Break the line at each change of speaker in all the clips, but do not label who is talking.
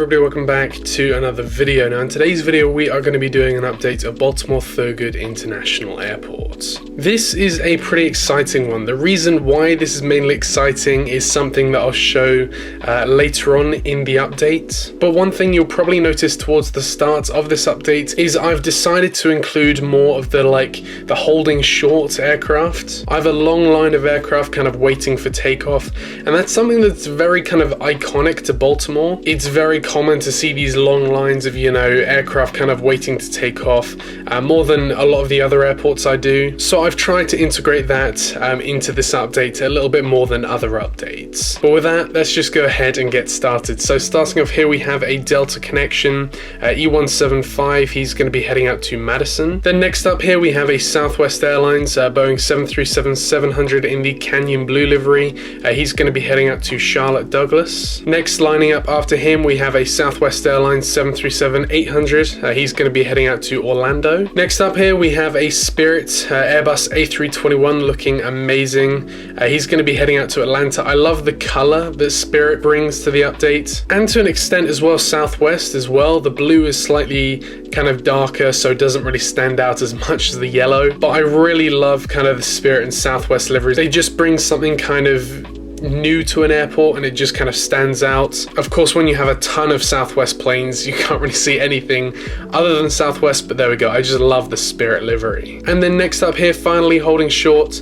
everybody, welcome back to another video. Now in today's video we are going to be doing an update of Baltimore Thurgood International Airport. This is a pretty exciting one. The reason why this is mainly exciting is something that I'll show later on in the update. But one thing you'll probably notice towards the start of this update is I've decided to include more of the holding short aircraft. I have a long line of aircraft kind of waiting for takeoff, and that's something that's very kind of iconic to Baltimore. It's very common to see these long lines of, aircraft kind of waiting to take off, more than a lot of the other airports I do. So I've tried to integrate that into this update a little bit more than other updates. But with that, let's just go ahead and get started. So starting off here, we have a Delta connection, E175, he's going to be heading out to Madison. Then next up here, we have a Southwest Airlines, Boeing 737-700 in the Canyon Blue livery. He's going to be heading out to Charlotte Douglas. Next, lining up after him, we have a Southwest Airlines 737-800. He's going to be heading out to Orlando. Next up here, we have a Spirit Airbus A321 looking amazing. He's going to be heading out to Atlanta. I love the color that Spirit brings to the update, and to an extent as well Southwest as well. The blue is slightly kind of darker, so it doesn't really stand out as much as the yellow, but I really love kind of the Spirit and Southwest liveries. They just bring something kind of new to an airport, and it just kind of stands out. Of course, when you have a ton of Southwest planes, you can't really see anything other than Southwest, but there we go. I just love the Spirit livery. And then next up here, finally holding short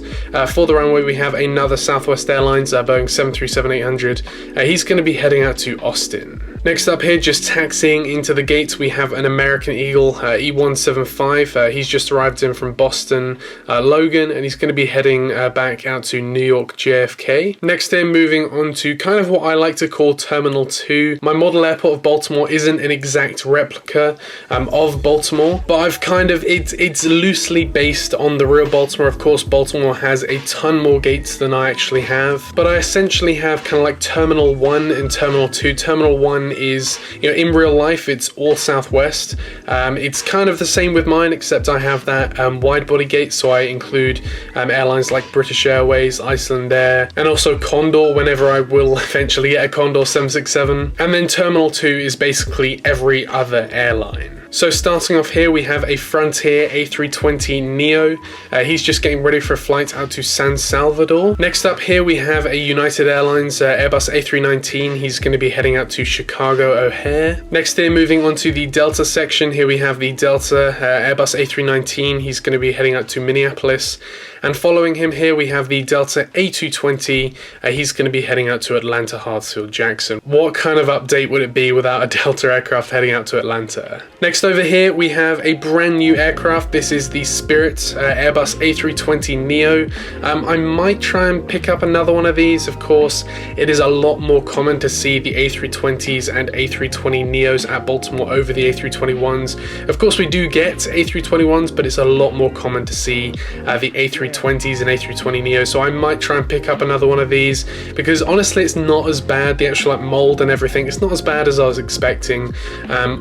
for the runway, we have another Southwest Airlines Boeing 737-800. He's going to be heading out to Austin. Next up here, just taxiing into the gates, we have an American Eagle E175. He's just arrived in from Boston Logan, and he's going to be heading back out to New York JFK. Next then, moving on to kind of what I like to call Terminal 2. My model airport of Baltimore isn't an exact replica of Baltimore, but I've kind of, it's loosely based on the real Baltimore. Of course, Baltimore has a ton more gates than I actually have, but I essentially have kind of like Terminal 1 and Terminal 2. Terminal 1 is, in real life, it's all Southwest. It's kind of the same with mine, except I have that wide body gate, so I include airlines like British Airways, Iceland Air, and also Condor whenever I will eventually get a Condor 767. And then Terminal 2 is basically every other airline. So starting off here, we have a Frontier A320neo. He's just getting ready for a flight out to San Salvador. Next up here, we have a United Airlines Airbus A319. He's going to be heading out to Chicago O'Hare. Next here, moving on to the Delta section, here we have the Delta Airbus A319. He's going to be heading out to Minneapolis. And following him here, we have the Delta A220. He's going to be heading out to Atlanta Hartsfield Jackson. What kind of update would it be without a Delta aircraft heading out to Atlanta? Next over here, we have a brand new aircraft. This is the Spirit Airbus A320neo. I might try and pick up another one of these. Of course, it is a lot more common to see the A320s and A320neos at Baltimore over the A321s. Of course, we do get A321s, but it's a lot more common to see the A320s and A320neo, so I might try and pick up another one of these, because honestly it's not as bad. The actual mold and everything, it's not as bad as I was expecting.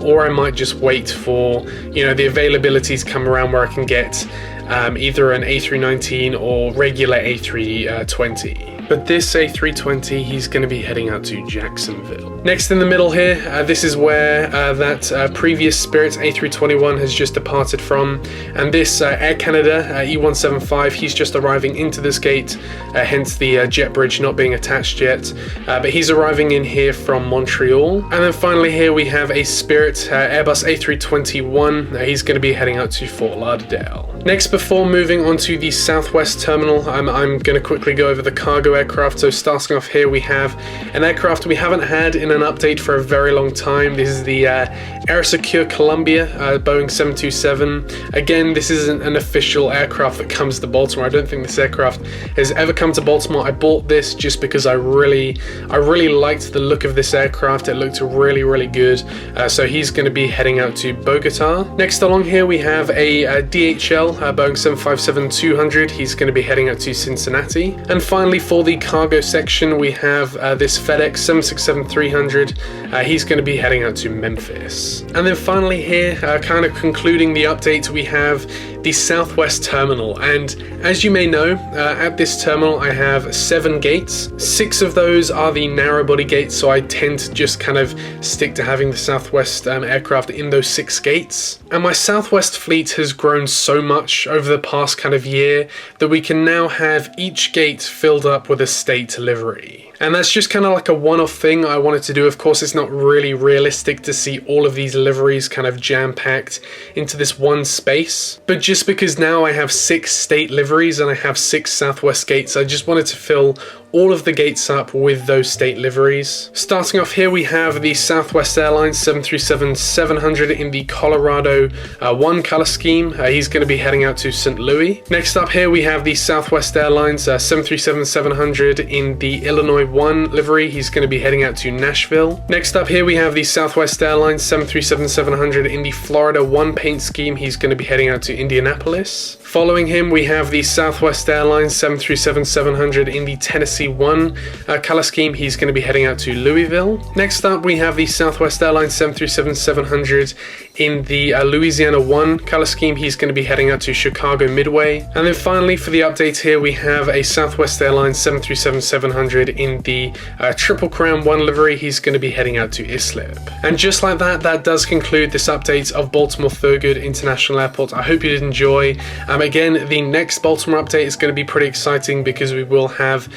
Or I might just wait for the availabilities come around where I can get either an A319 or regular A320. But this A320, he's going to be heading out to Jacksonville. Next in the middle here, this is where that previous Spirit A321 has just departed from. And this Air Canada E175, he's just arriving into this gate, hence the jet bridge not being attached yet. But he's arriving in here from Montreal. And then finally here we have a Spirit Airbus A321. He's going to be heading out to Fort Lauderdale. Next, before moving on to the Southwest terminal, I'm going to quickly go over the cargo aircraft. So starting off here, we have an aircraft we haven't had in an update for a very long time. This is the Air Secure Columbia Boeing 727. Again, this isn't an official aircraft that comes to Baltimore. I don't think this aircraft has ever come to Baltimore. I bought this just because I really liked the look of this aircraft. It looked really, really good. So he's going to be heading out to Bogota. Next along here, we have a DHL Boeing 757-200, he's going to be heading out to Cincinnati. And finally, for the cargo section, we have this FedEx 767-300, he's going to be heading out to Memphis. And then finally here, kind of concluding the update, we have the Southwest Terminal. And as you may know, at this terminal I have 7 gates. 6 of those are the narrow body gates, so I tend to just kind of stick to having the Southwest aircraft in those 6 gates. And my Southwest fleet has grown so much over the past kind of year that we can now have each gate filled up with a state livery. And that's just kind of like a one-off thing I wanted to do. Of course, it's not really realistic to see all of these liveries kind of jam-packed into this one space. But just because now I have 6 state liveries and I have 6 Southwest gates, I just wanted to fill all of the gates up with those state liveries. Starting off here, we have the Southwest Airlines 737-700 in the Colorado 1 color scheme. He's going to be heading out to St. Louis. Next up here, we have the Southwest Airlines 737-700 in the Illinois 1 livery. He's going to be heading out to Nashville. Next up here, we have the Southwest Airlines 737-700 in the Florida 1 paint scheme. He's going to be heading out to Indianapolis. Following him, we have the Southwest Airlines 737-700 in the Tennessee 1 color scheme. He's going to be heading out to Louisville. Next up, we have the Southwest Airlines 737-700 in the Louisiana 1 color scheme. He's going to be heading out to Chicago Midway. And then finally, for the update here, we have a Southwest Airlines 737-700 in the Triple Crown 1 livery. He's going to be heading out to Islip. And just like that, that does conclude this update of Baltimore Thurgood International Airport. I hope you did enjoy. Again, the next Baltimore update is going to be pretty exciting because we will have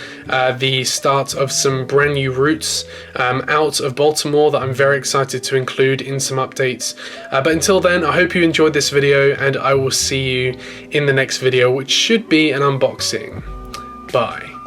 the start of some brand new routes out of Baltimore that I'm very excited to include in some updates. But until then, I hope you enjoyed this video, and I will see you in the next video, which should be an unboxing. Bye.